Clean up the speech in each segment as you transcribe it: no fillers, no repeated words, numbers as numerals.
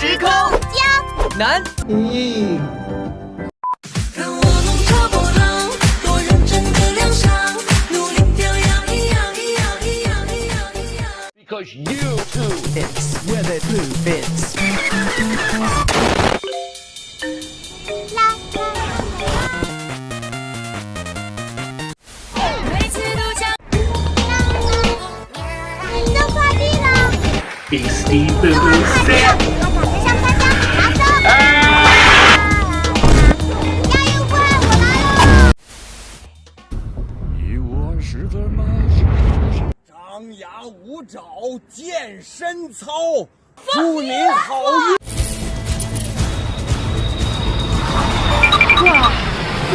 时空加难。看我弄潮波浪，多认真的亮相，努力表扬一样。Because you too fits where the blue fits. 每次都讲。收快递了。Beastie Boo Set. 向大家拿走。加油快，我来了。与我十分吗？张牙舞爪，健身操，祝您好运。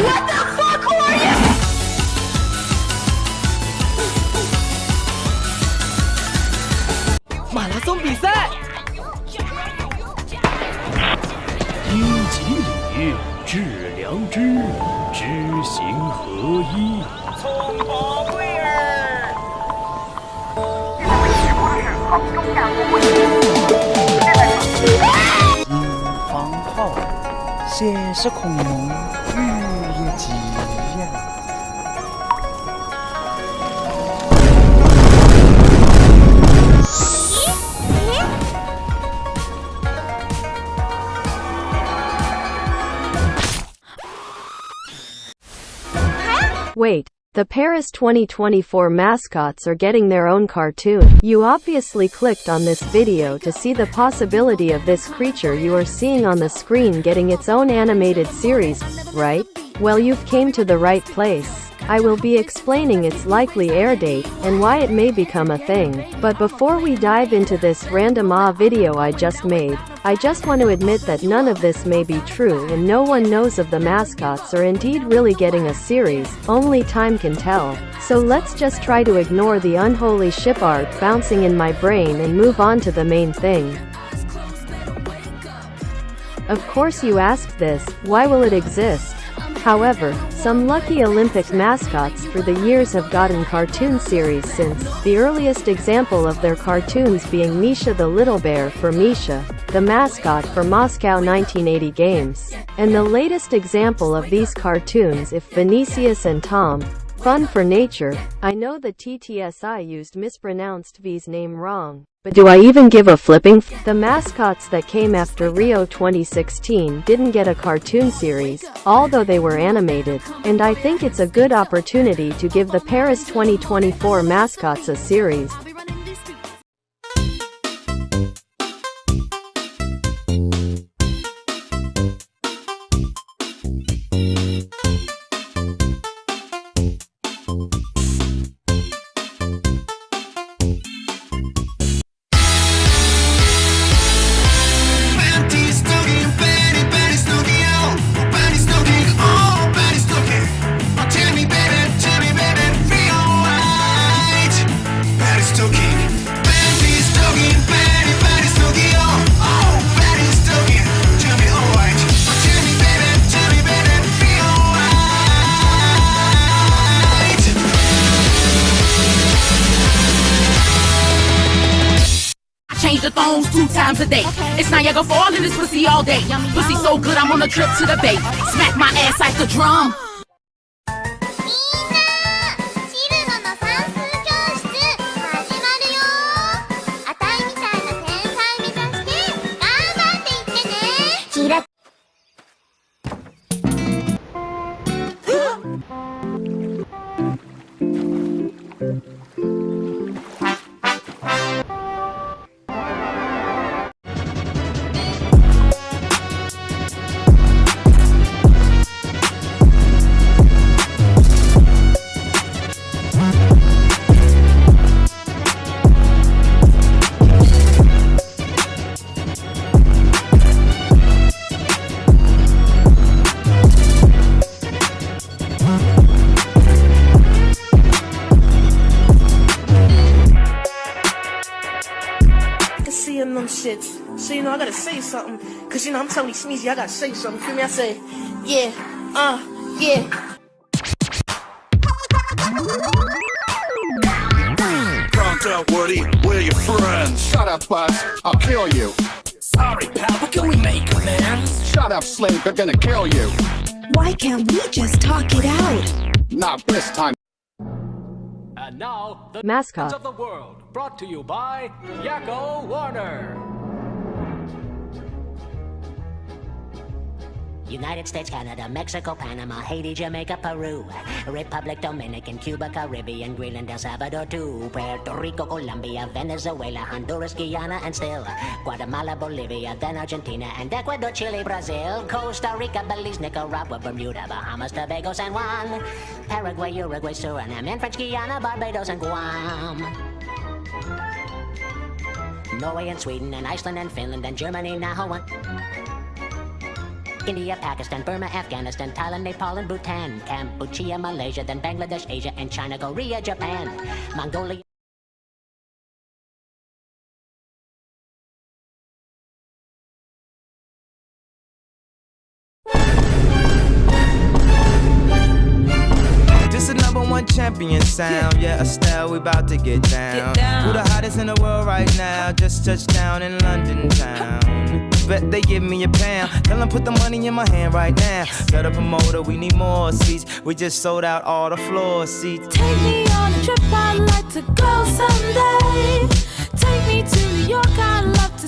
What the fuck are you？ 马拉松比赛。应吉礼，致良知，知行合一。葱宝贝儿。金方号，先是恐龙遇一急呀。Wait, the Paris 2024 mascots are getting their own cartoon. You obviously clicked on this video to see the possibility of this creature you are seeing on the screen getting its own animated series, right? Well, you've came to the right place. I will be explaining its likely air date, and why it may become a thing. But before we dive into this random video I just made, I just want to admit that none of this may be true and no one knows if the mascots are indeed really getting a series, only time can tell. So let's just try to ignore the unholy ship art bouncing in my brain and move on to the main thing. Of course you asked this, why will it exist? However, some lucky Olympic mascots through the years have gotten cartoon series since, the earliest example of their cartoons being Misha the Little Bear for Misha, the mascot for Moscow 1980 Games. And the latest example of these cartoons if Vinicius and Tom, Fun for Nature. I know the TTSI used mispronounced V's name wrong. But do I even give a flipping f? The mascots that came after Rio 2016 didn't get a cartoon series, although they were animated, and I think it's a good opportunity to give the Paris 2024 mascots a series. Change the thongs 2 times a day. It's Niagara Falls in this pussy all day. Pussy so good, I'm on a trip to the bay. Smack my ass like the drum. キラ Seeing them shits. So, you know, I gotta say something. Cause, you know, I'm Tony Sneezy, I gotta say something. Feel me? I say, yeah, yeah. Calm down, Woody. We're your friends. Shut up, Buzz. I'll kill you. Sorry, pal, but can we make amends? Shut up, Slink, they're gonna kill you. Why can't we just talk it out? Not this time. And now, the Mascot. of the world, brought to you by Yakko Warner. United States, Canada, Mexico, Panama, Haiti, Jamaica, Peru, Republic, Dominican, Cuba, Caribbean, Greenland, El Salvador, too, Puerto Rico, Colombia, Venezuela, Honduras, Guyana, and still Guatemala, Bolivia, then Argentina, and Ecuador, Chile, Brazil, Costa Rica, Belize, Nicaragua, Bermuda, Bahamas, Tobago, San Juan, Paraguay, Uruguay, Suriname, and French Guiana, Barbados, and Guam. Norway and Sweden and Iceland and Finland and Germany now. India, Pakistan, Burma, Afghanistan, Thailand, Nepal, and Bhutan, Cambodia, Malaysia, then Bangladesh, Asia, and China, Korea, Japan, Mongolia. This is #1 champion sound. Yeah, Estelle, we about to get down. Who the hottest in the world right now? Just touched down in London town. Bet they give me a pound. Tell them put the money in my hand right now. Got a promoter, we need more seats. We just sold out all the floor seats. Take me on a trip, I'd like to go someday. Take me to New York, I'd love to